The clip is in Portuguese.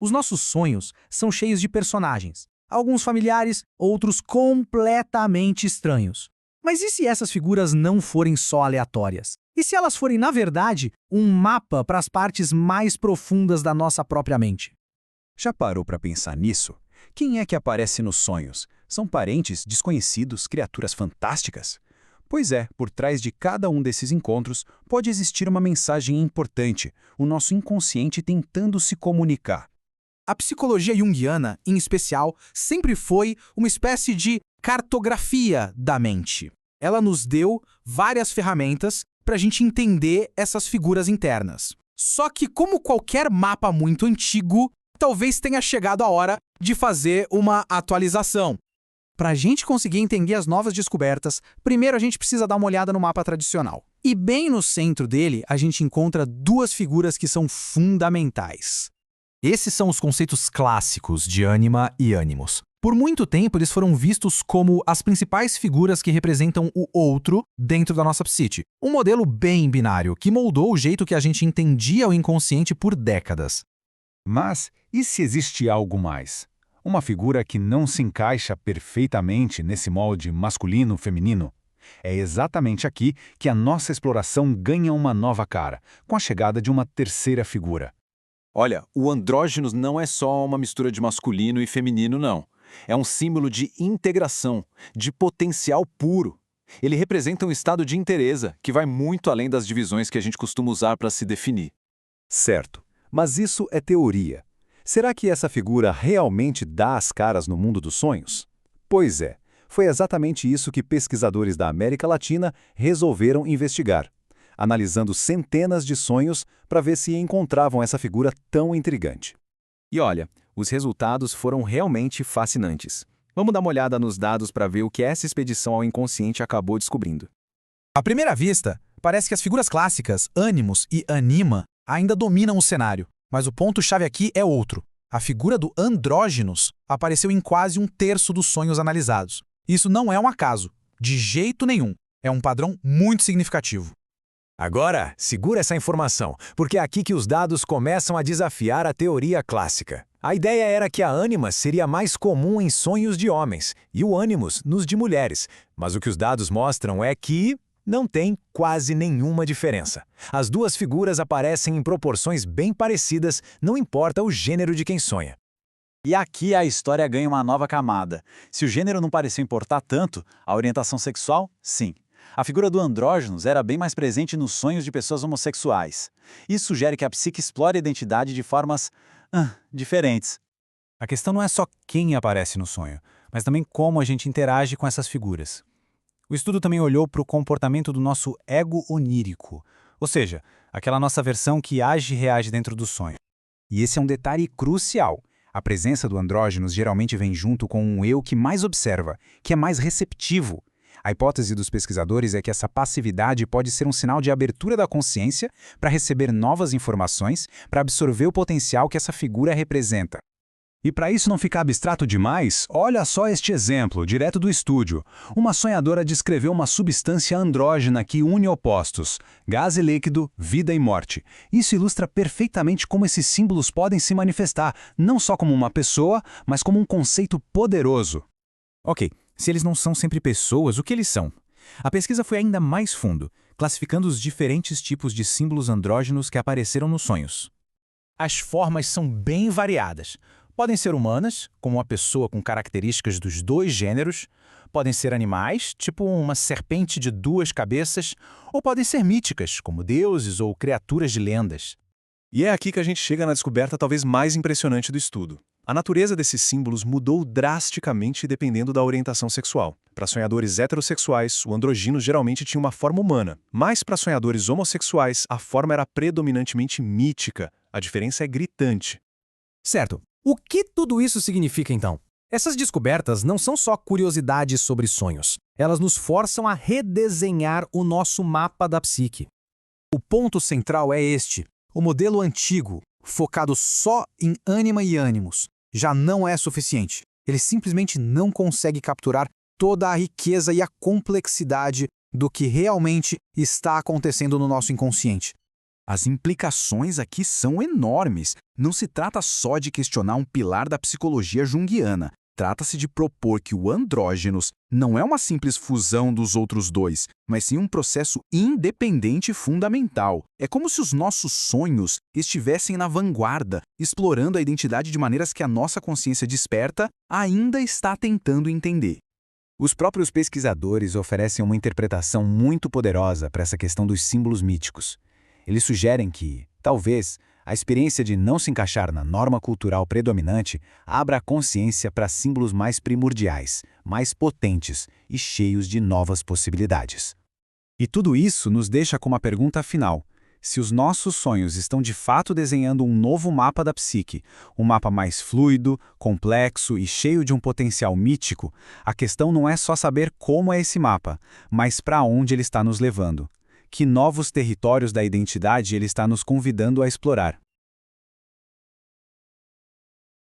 Os nossos sonhos são cheios de personagens, alguns familiares, outros completamente estranhos. Mas e se essas figuras não forem só aleatórias? E se elas forem, na verdade, um mapa para as partes mais profundas da nossa própria mente? Já parou para pensar nisso? Quem é que aparece nos sonhos? São parentes, desconhecidos, criaturas fantásticas? Pois é, por trás de cada um desses encontros pode existir uma mensagem importante, o nosso inconsciente tentando se comunicar. A psicologia junguiana, em especial, sempre foi uma espécie de cartografia da mente. Ela nos deu várias ferramentas para a gente entender essas figuras internas. Só que, como qualquer mapa muito antigo, talvez tenha chegado a hora de fazer uma atualização. Para a gente conseguir entender as novas descobertas, primeiro a gente precisa dar uma olhada no mapa tradicional. E bem no centro dele, a gente encontra duas figuras que são fundamentais. Esses são os conceitos clássicos de ânima e ânimos. Por muito tempo, eles foram vistos como as principais figuras que representam o outro dentro da nossa psique. Um modelo bem binário, que moldou o jeito que a gente entendia o inconsciente por décadas. Mas e se existe algo mais? Uma figura que não se encaixa perfeitamente nesse molde masculino-feminino? É exatamente aqui que a nossa exploração ganha uma nova cara, com a chegada de uma terceira figura. Olha, o andrógenos não é só uma mistura de masculino e feminino, não. É um símbolo de integração, de potencial puro. Ele representa um estado de inteireza que vai muito além das divisões que a gente costuma usar para se definir. Certo, mas isso é teoria. Será que essa figura realmente dá as caras no mundo dos sonhos? Pois é, foi exatamente isso que pesquisadores da América Latina resolveram investigar, analisando centenas de sonhos para ver se encontravam essa figura tão intrigante. E olha, os resultados foram realmente fascinantes. Vamos dar uma olhada nos dados para ver o que essa expedição ao inconsciente acabou descobrindo. À primeira vista, parece que as figuras clássicas, ânimos e anima, ainda dominam o cenário. Mas o ponto-chave aqui é outro. A figura do andrógenos apareceu em quase um terço dos sonhos analisados. Isso não é um acaso, de jeito nenhum. É um padrão muito significativo. Agora, segura essa informação, porque é aqui que os dados começam a desafiar a teoria clássica. A ideia era que a ânima seria mais comum em sonhos de homens e o ânimos nos de mulheres, mas o que os dados mostram é que não tem quase nenhuma diferença. As duas figuras aparecem em proporções bem parecidas, não importa o gênero de quem sonha. E aqui a história ganha uma nova camada. Se o gênero não pareceu importar tanto, a orientação sexual, sim. A figura do andrógenos era bem mais presente nos sonhos de pessoas homossexuais. Isso sugere que a psique explora a identidade de formas diferentes. A questão não é só quem aparece no sonho, mas também como a gente interage com essas figuras. O estudo também olhou para o comportamento do nosso ego onírico, ou seja, aquela nossa versão que age e reage dentro do sonho. E esse é um detalhe crucial. A presença do andrógenos geralmente vem junto com um eu que mais observa, que é mais receptivo. A hipótese dos pesquisadores é que essa passividade pode ser um sinal de abertura da consciência para receber novas informações, para absorver o potencial que essa figura representa. E para isso não ficar abstrato demais, olha só este exemplo, direto do estúdio. Uma sonhadora descreveu uma substância andrógena que une opostos, gás e líquido, vida e morte. Isso ilustra perfeitamente como esses símbolos podem se manifestar, não só como uma pessoa, mas como um conceito poderoso. Ok, se eles não são sempre pessoas, o que eles são? A pesquisa foi ainda mais fundo, classificando os diferentes tipos de símbolos andrógenos que apareceram nos sonhos. As formas são bem variadas. Podem ser humanas, como uma pessoa com características dos dois gêneros, podem ser animais, tipo uma serpente de duas cabeças, ou podem ser míticas, como deuses ou criaturas de lendas. E é aqui que a gente chega na descoberta talvez mais impressionante do estudo. A natureza desses símbolos mudou drasticamente dependendo da orientação sexual. Para sonhadores heterossexuais, o androgino geralmente tinha uma forma humana, mas para sonhadores homossexuais, a forma era predominantemente mítica. A diferença é gritante. Certo. O que tudo isso significa, então? Essas descobertas não são só curiosidades sobre sonhos. Elas nos forçam a redesenhar o nosso mapa da psique. O ponto central é este. O modelo antigo, focado só em ânima e ânimos, já não é suficiente. Ele simplesmente não consegue capturar toda a riqueza e a complexidade do que realmente está acontecendo no nosso inconsciente. As implicações aqui são enormes. Não se trata só de questionar um pilar da psicologia junguiana. Trata-se de propor que o andrógenos não é uma simples fusão dos outros dois, mas sim um processo independente e fundamental. É como se os nossos sonhos estivessem na vanguarda, explorando a identidade de maneiras que a nossa consciência desperta ainda está tentando entender. Os próprios pesquisadores oferecem uma interpretação muito poderosa para essa questão dos símbolos míticos. Eles sugerem que, talvez, a experiência de não se encaixar na norma cultural predominante abra a consciência para símbolos mais primordiais, mais potentes e cheios de novas possibilidades. E tudo isso nos deixa com uma pergunta final. Se os nossos sonhos estão de fato desenhando um novo mapa da psique, um mapa mais fluido, complexo e cheio de um potencial mítico, a questão não é só saber como é esse mapa, mas para onde ele está nos levando. Que novos territórios da identidade ele está nos convidando a explorar.